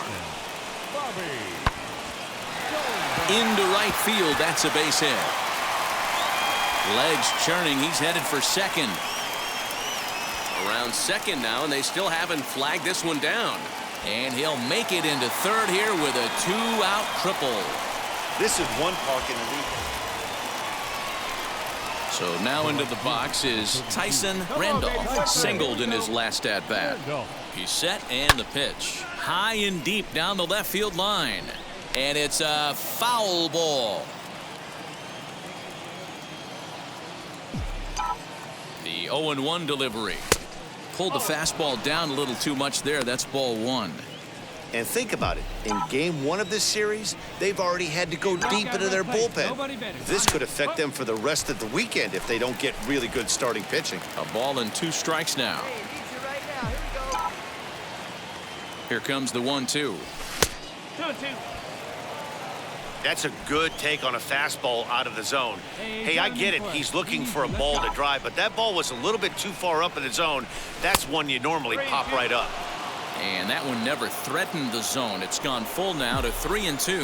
Into right field, that's a base hit. Legs churning, he's headed for second. Around second now, and they still haven't flagged this one down. And he'll make it into third here with a 2-out triple. This is one park in the league. So now into the box is Tyson Randolph, singled in his last at-bat. He's set, and the pitch. High and deep down the left field line. And it's a foul ball. The 0-1 delivery. Pulled the fastball down a little too much there. That's ball one. And think about it. In game one of this series, they've already had to go deep into their bullpen. This could affect them for the rest of the weekend if they don't get really good starting pitching. A ball and 2 strikes now. Here comes the 1-2. 2-2. That's a good take on a fastball out of the zone. Hey, I get it. He's looking for a ball to drive, but that ball was a little bit too far up in the zone. That's one you normally pop right up. And that one never threatened the zone. It's gone full now to 3-2.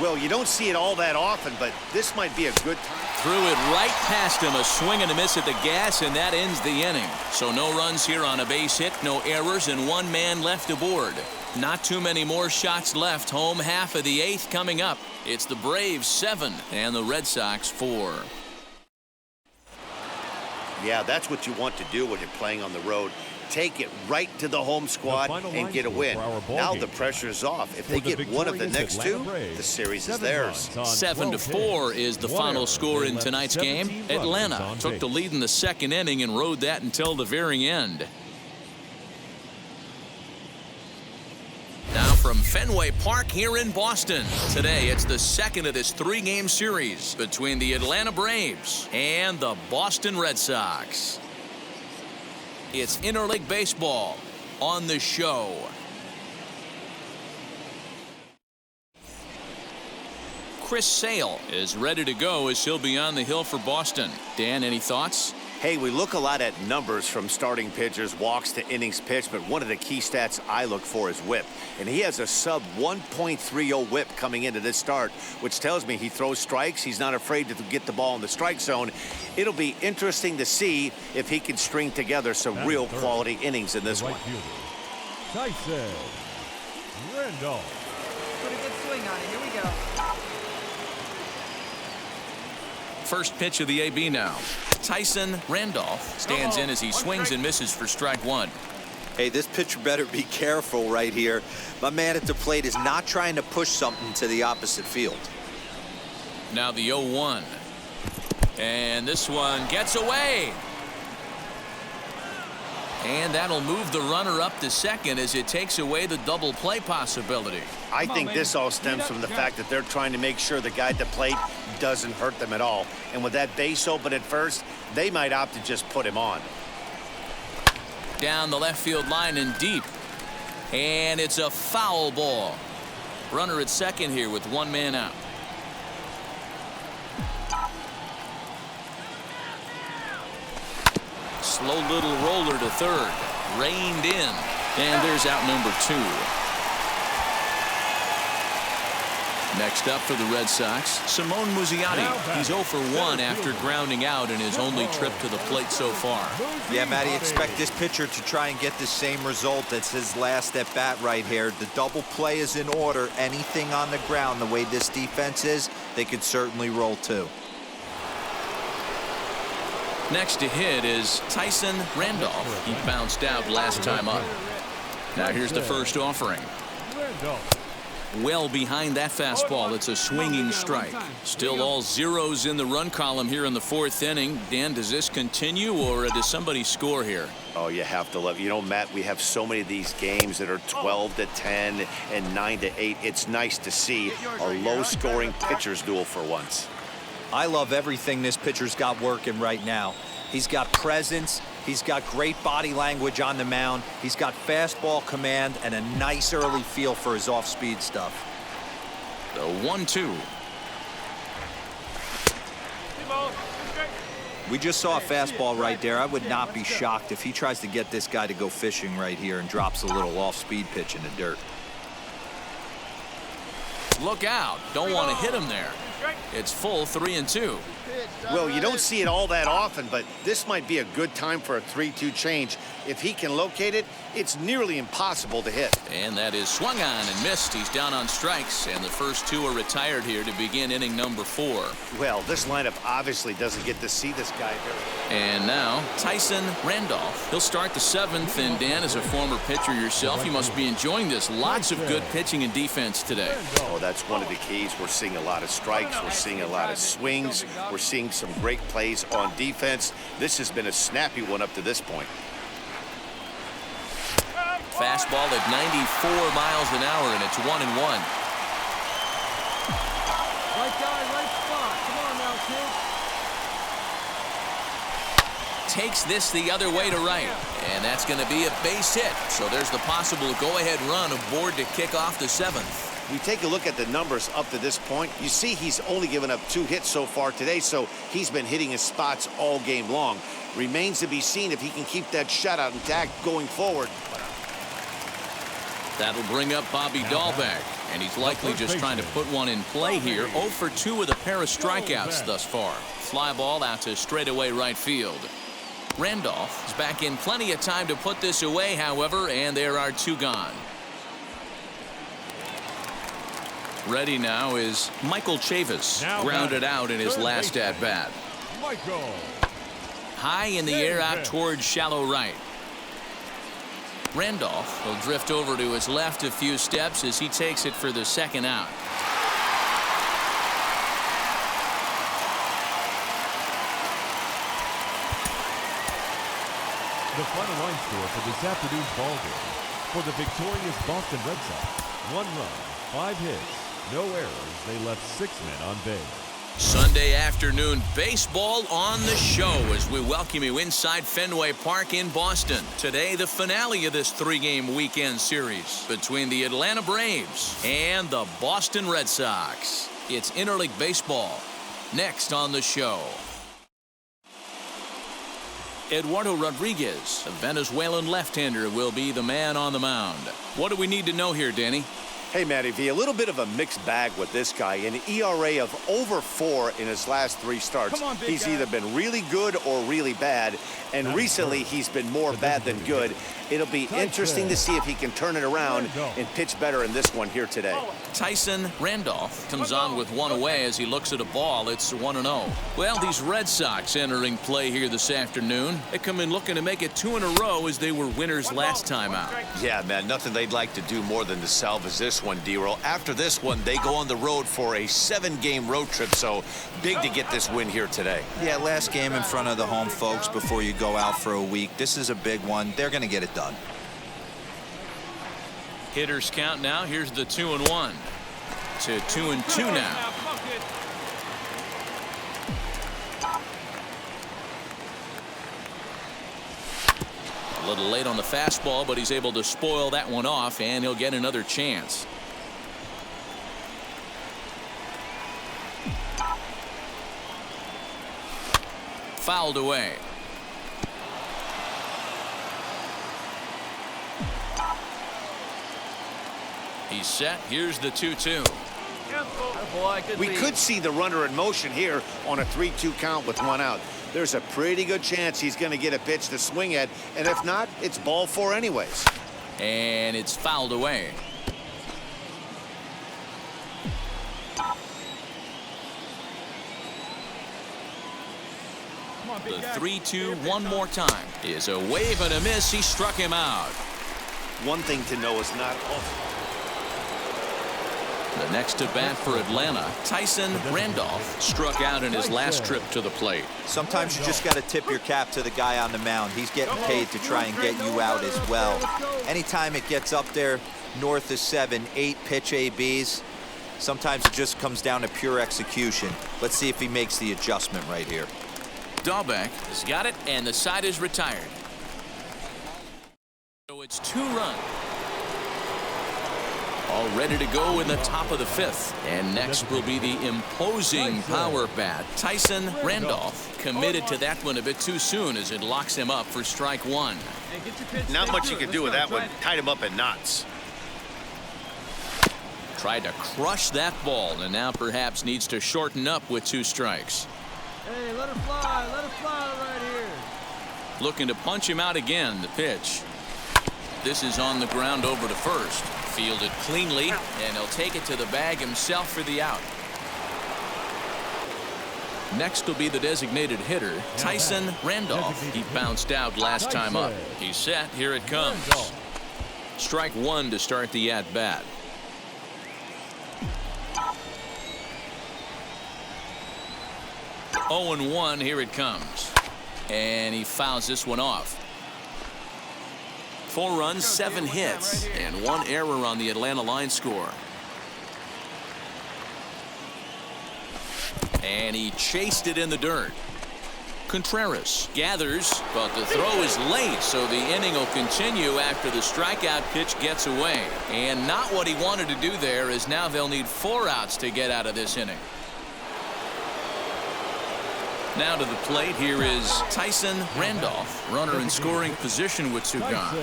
Well, you don't see it all that often, but this might be a good time. Threw it right past him, a swing and a miss at the gas, and that ends the inning. So no runs here on a base hit, no errors, and 1 man left aboard. Not too many more shots left. Home half of the 8th coming up. It's the Braves 7 and the Red Sox 4. Yeah, that's what you want to do when you're playing on the road. Take it right to the home squad and get a win. Now the pressure is off. If they get one of the next 2, the series is theirs. 7-4 is the final score in tonight's game. Atlanta took the lead in the 2nd inning and rode that until the very end. Now from Fenway Park here in Boston. Today it's the 2nd of this 3-game series between the Atlanta Braves and the Boston Red Sox. It's interleague baseball on the show. Chris Sale is ready to go as he'll be on the hill for Boston. Dan, any thoughts? Hey, we look a lot at numbers from starting pitchers, walks to innings pitched, but one of the key stats I look for is whip. And he has a sub 1.30 whip coming into this start, which tells me he throws strikes. He's not afraid to get the ball in the strike zone. It'll be interesting to see if he can string together some real quality innings in this one. Tyson Randolph. Put a good swing on it. Here we go. First pitch of the AB now. Tyson Randolph stands in as he swings and misses for strike 1. Hey, this pitcher better be careful right here. My man at the plate is not trying to push something to the opposite field. Now the 0-1. And this one gets away. And that'll move the runner up to second as it takes away the double play possibility. I think this all stems from the fact that they're trying to make sure the guy at the plate doesn't hurt them at all. And with that base open at first, they might opt to just put him on. Down the left field line and deep. And it's a foul ball. Runner at second here with 1 man out. Slow little roller to third. Reined in. And there's out number 2. Next up for the Red Sox, Simone Muzziotti. He's 0 for 1 after grounding out in his only trip to the plate so far. Yeah, Matty, expect this pitcher to try and get the same result as his last at bat right here. The double play is in order. Anything on the ground, the way this defense is, they could certainly roll too. Next to hit is Tyson Randolph. He bounced out last time up. Now here's the first offering. Well behind that fastball. It's a swinging strike. Still all zeros in the run column here in the 4th inning. Dan, does this continue or does somebody score here? Oh, you have to love. You know, Matt, we have so many of these games that are 12-10 and 9-8. It's nice to see a low-scoring pitcher's duel for once. I love everything this pitcher's got working right now. He's got presence. He's got great body language on the mound. He's got fastball command and a nice early feel for his off-speed stuff. The 1-2. We just saw a fastball right there. I would not be shocked if he tries to get this guy to go fishing right here and drops a little off-speed pitch in the dirt. Look out. Don't want to hit him there. It's full 3-2. Well, you don't see it all that often, but this might be a good time for a 3-2 change. If he can locate it, it's nearly impossible to hit. And that is swung on and missed. He's down on strikes, and the first two are retired here to begin inning number 4. Well, this lineup obviously doesn't get to see this guy very. And now Tyson Randolph. He'll start the 7th, and Dan, as a former pitcher yourself, you must be enjoying this. Lots of good pitching and defense today. Oh, that's one of the keys. We're seeing a lot of strikes. We're seeing a lot of swings. We're seeing some great plays on defense. This has been a snappy one up to this point. Fastball at 94 miles an hour, and it's 1-1. Right guy, right spot. Come on now, kid. Takes this the other way to right, and that's going to be a base hit. So there's the possible go-ahead run aboard to kick off the 7th. We take a look at the numbers up to this point. You see he's only given up 2 hits so far today, so he's been hitting his spots all game long. Remains to be seen if he can keep that shutout intact going forward. That'll bring up Bobby Dahlbeck, and he's likely just trying to put one in play here. 0 for 2 with a pair of strikeouts thus far. Fly ball out to straightaway right field. Randolph is back in plenty of time to put this away, however, and there are 2 gone. Ready now is Michael Chavis, grounded out in his last at-bat. High in the air out towards shallow right. Randolph will drift over to his left a few steps as he takes it for the 2nd out. The final line score for this afternoon's ball game. For the victorious Boston Red Sox, 1 run, 5 hits, no errors. They left 6 men on base. Sunday afternoon baseball on the show as we welcome you inside Fenway Park in Boston. Today, the finale of this 3-game weekend series between the Atlanta Braves and the Boston Red Sox. It's interleague baseball. Next on the show. Eduardo Rodriguez, a Venezuelan left-hander, will be the man on the mound. What do we need to know here, Danny? Hey, Matty V, a little bit of a mixed bag with this guy. An ERA of over 4 in his last 3 starts. He's either been really good or really bad, and recently he's been more bad than good. It'll be interesting to see if he can turn it around and pitch better in this one here today. Tyson Randolph comes on with 1 away as he looks at a ball. It's 1-0. Well, these Red Sox entering play here this afternoon. They come in looking to make it 2 in a row as they were winners last time out. Yeah, man, nothing they'd like to do more than to salvage this one, D-Roll. After this one, they go on the road for a 7-game road trip, so big to get this win here today. Yeah, last game in front of the home folks before you go out for a week. This is a big one. They're going to get it done. Hitters count now. Here's the 2-1 to 2-2 now. A little late on the fastball, but he's able to spoil that one off, and he'll get another chance. Fouled away. He's set. Here's the 2-2. We could see the runner in motion here on a 3-2 count with 1 out. There's a pretty good chance he's going to get a pitch to swing at, and if not, it's ball 4 anyways. And it's fouled away. The 3-2 one more time is a wave and a miss. He struck him out. One thing to know is not the next to bat for Atlanta, Tyson Randolph, struck out in his last trip to the plate. Sometimes you just got to tip your cap to the guy on the mound. He's getting paid to try and get you out as well. Anytime it gets up there north of 7, 8 pitch ABs, sometimes it just comes down to pure execution. Let's see if he makes the adjustment right here. Dahlbeck has got it, and the side is retired. So it's 2 runs. All ready to go in the top of the 5th. And next will be the imposing power bat. Tyson Randolph committed to that one a bit too soon as it locks him up for strike 1. not much you can do with that one. Tied him up in knots. Tried to crush that ball and now perhaps needs to shorten up with 2 strikes. Hey, let her fly right here. Looking to punch him out again. The pitch. This is on the ground over to first. Fielded cleanly, and he'll take it to the bag himself for the out. Next will be the designated hitter, Tyson Randolph. He bounced out last time up. He's set. Here it comes. Strike 1 to start the at-bat. Oh and 1. Here it comes. And he fouls this one off. 4 runs, 7 hits, and 1 error on the Atlanta line score. And he chased it in the dirt. Contreras gathers, but the throw is late, so the inning will continue after the strikeout pitch gets away. And not what he wanted to do there, as now they'll need 4 outs to get out of this inning. Now to the plate, here is Tyson Randolph. Runner in scoring position with 2 gone.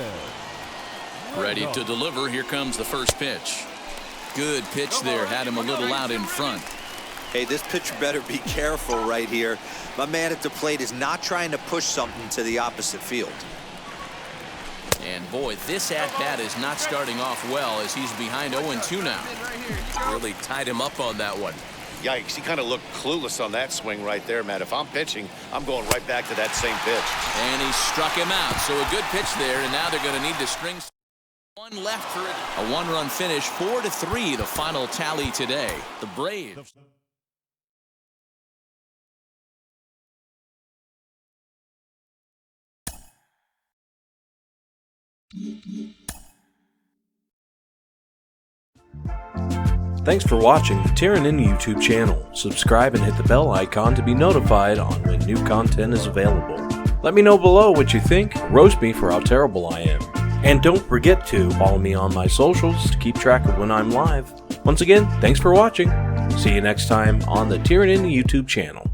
Ready to deliver. Here comes the first pitch. Good pitch there. Had him a little out in front. Hey, this pitcher better be careful right here. My man at the plate is not trying to push something to the opposite field. And boy, this at-bat is not starting off well as he's behind 0-2 now. Really tied him up on that one. Yikes, he kind of looked clueless on that swing right there, Matt. If I'm pitching, I'm going right back to that same pitch. And he struck him out, so a good pitch there, and now they're going to need to string 1 left for it. A 1-run finish, 4-3, the final tally today. The Braves. Thanks for watching the Tieranen YouTube channel. Subscribe and hit the bell icon to be notified on when new content is available. Let me know below what you think. Roast me for how terrible I am. And don't forget to follow me on my socials to keep track of when I'm live. Once again, thanks for watching. See you next time on the Tieranen YouTube channel.